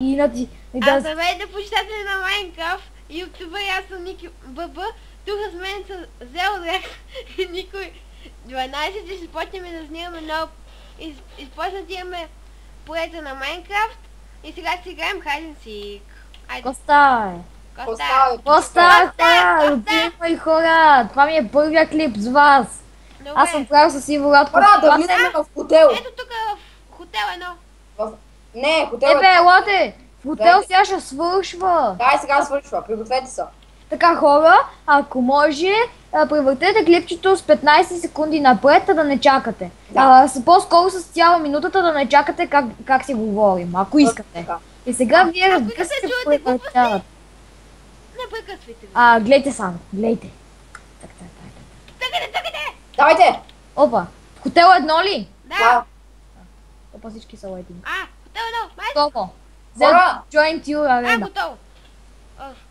И да... Здравейте, почитатели на Майнкрафт, ютубър, аз съм Ники ББ, тук с мен са Зелдрекс и Никой 12 и ще почнем да снимаме много изпочнати имаме полета на Майнкрафт и сега си играем Hide and Seek. Коста хора, любими хора, това ми е първия клип с вас. Добре. Аз съм правил с Иволат. Хора, да влизаме в хотел. Ето тук в хотел едно. Не, хотел Ебе, елате, в хотел сега ще свършва. Дай, сега свършва, пригответе се. Така хора, ако може, превъртете клипчето с 15 секунди напред, да не чакате. Да. По-скоро с цяла минутата да не чакате как си говорим, ако искате. Така. И сега вие Ако разбира се искате се чуете глупости, превъртяват. не прекъсвайте ви. Гледайте само, гледайте. Тъкайте! Давайте! Опа, в хотел едно ли? Да! Опа, всички са лайтинг. Хотел едно! Готово. Хора! Join you arena. Готово!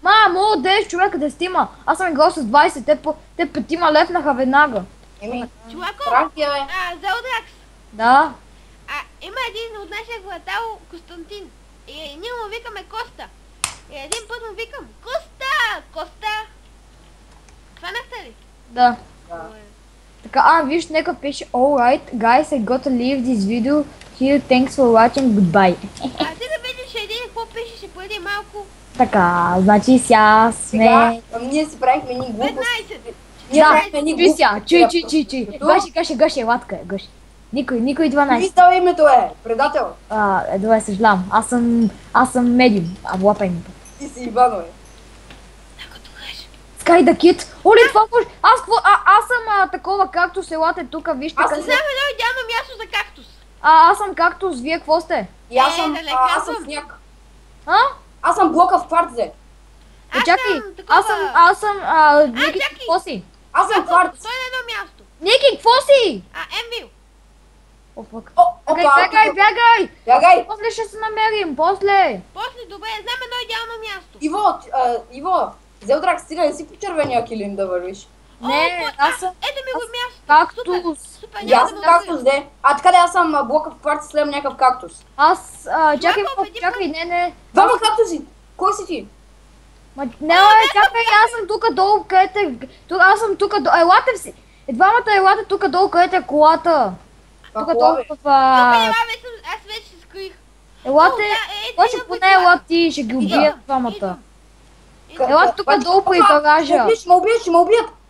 Мало 10 човека, 10. Аз съм играл с 20, те петима лепнаха веднага. Еми, Чувако, пранки, бе. Зелдрекс, Да. има един от нашия квартал, Константин. И ние му викаме Коста. И един път му викам, Коста! Хванахте ли? Да. Да. Така, виж, нека пише alright, guys, I gotta leave this video here, thanks for watching, goodbye. Ти да видиш един какво пишеше преди малко. Така, значи сега Сега, сме... ние си правихме едни 15. глупости. Ние Да, правихме едни чуй сега, глупости. чуй. Гаши, латка е, гаши. Никой 12. Ви става името, предател. Добре, съжалявам, аз съм медиум, лапай ми. Ти си Ивано, Като кажеш. Sky the Kid, оли това може... Аз съм такова кактус, елате тука, вижте Аз къде... Знам едно идеално място за кактус. Аз съм кактус, вие какво сте? И аз съм, да не аз съм казвам. сняг. А? Аз съм блока в квартзе. Чакай, съм такова- аз съм, Ники, чакай. какво си? Аз съм квартз. Той е на едно място. Ники, какво си? Енвил. О, фак. Опа, Бягай! бягай. После ще се намерим, после. После, добре, знам едно идеално място. Иво, Зелдрак, стига, не си по червения килим да вървиш. Не, аз съм Ето ми го място. кактус. Супер, И няма аз да съм го кактус, де. Така да аз съм блока в квартзе, следвам някакъв кактус. Чакай, Чувак, чакай, не. Двама кактуси. Кой си ти? Чакай, аз съм тук долу, където аз съм тук долу, елате си. Двамата елате тук долу, където е колата. Тук долу в... Аз вече се скрих. Елате, О, да, може идва, поне елати, ще ги убият двамата. Идвам. Елате тук долу при гаража.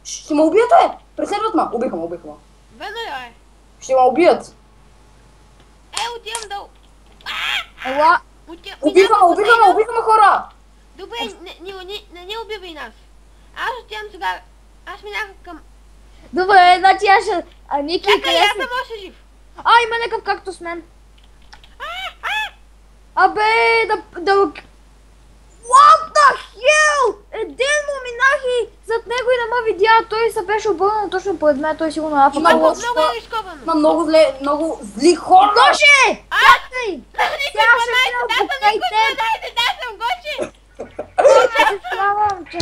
Ще ме убият, преследват ме. Убиха ме. Ведно ли, бе? Ще ме убият. Отивам долу. Ела, Убиха ме хора. Добре, не ни убива и нас. Аз отивам сега. Аз минах към... добре, значи аз ще... Ники, Чакай, къде аз си? съм още жив. Има някакъв кактус мен. Абе, да... What the hell? Един му минах и зад него и не ме видя. Той се беше обърнал точно пред мен. Той сигурно напа. Има Много лошо. е рисковано. Има много зли хора. Гоши! Чакай! Сега ще Да минал съм покрай Никой теб. 12, да съм Гочи. Съжалявам, че...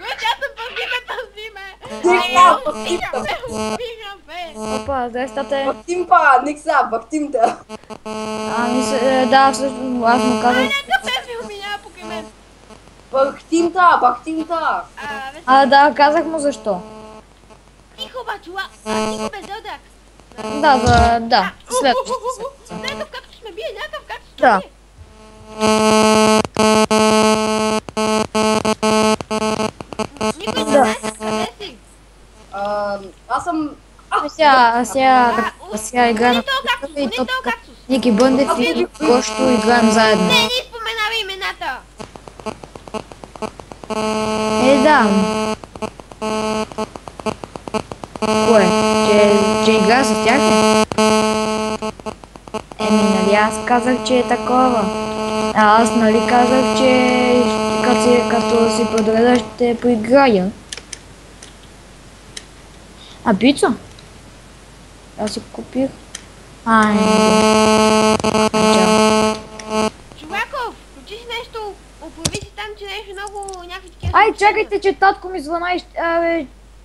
Гочи, аз съм пъвдимето с име. Убиха ме. Опа, здрастате. Бахтимте. Да, всъщност аз му казах. Някакъв Енвил минава покрай мен. Бахтимта. Да, казах му защо. Тихо, бачула. Тихо, бе, Зелдракс. Да, следващата седмица. Някакъв кактус ме бие, някакъв кактус ме Да. бие. Никой не знае къде си. Аз съм... Сега играем Гони този кактус, гони този кактус. Ники Бъндев и Гошто играем заедно. Не споменавай имената. Да. Кое? Че игра с тях ли? Нали аз казах, че е такова. Аз нали казах, че като си подреда ще поиграя. Пица? Аз си купих. Чуваков, включи си нещо, оправи си там, че нещо много някакви такива... Чакайте, че татко ми звъна и...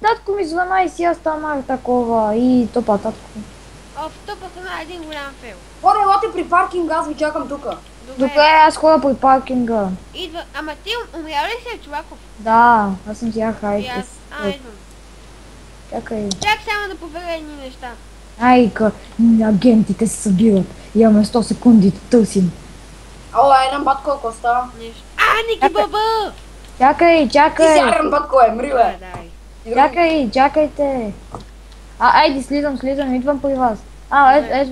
Татко ми звъна и сега станах такова. И топа татко. Втъпа се на един голям фейл. Хора, елате при паркинга, аз ви чакам тука. Добре, аз ходя при паркинга. Идва. Ама ти умрял ли си, Чуваков? Да, аз съм тя И хайт. аз. Идвам. Чакай. Чак само да проверя едни неща. Айка, агентите се събират. Имаме 100 секунди да търсим. Ало, Айран Батко, ако става? Нещо. Ники Баба! Чакай, Ти си чакай. Айран Батко, мри бе. Дай. Чакай, чакайте. Айде, слизам, идвам при вас. Ето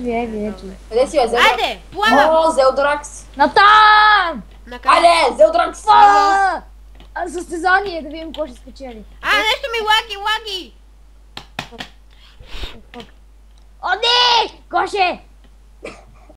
ви. Къде си бе, Зелдракс? Айде, плана! О, Зелдракс. Натам! Накъде? Айде, Зелдракс. Състезание, да видим кой ще спечели. Нещо ми лаги! О, не! Гоше!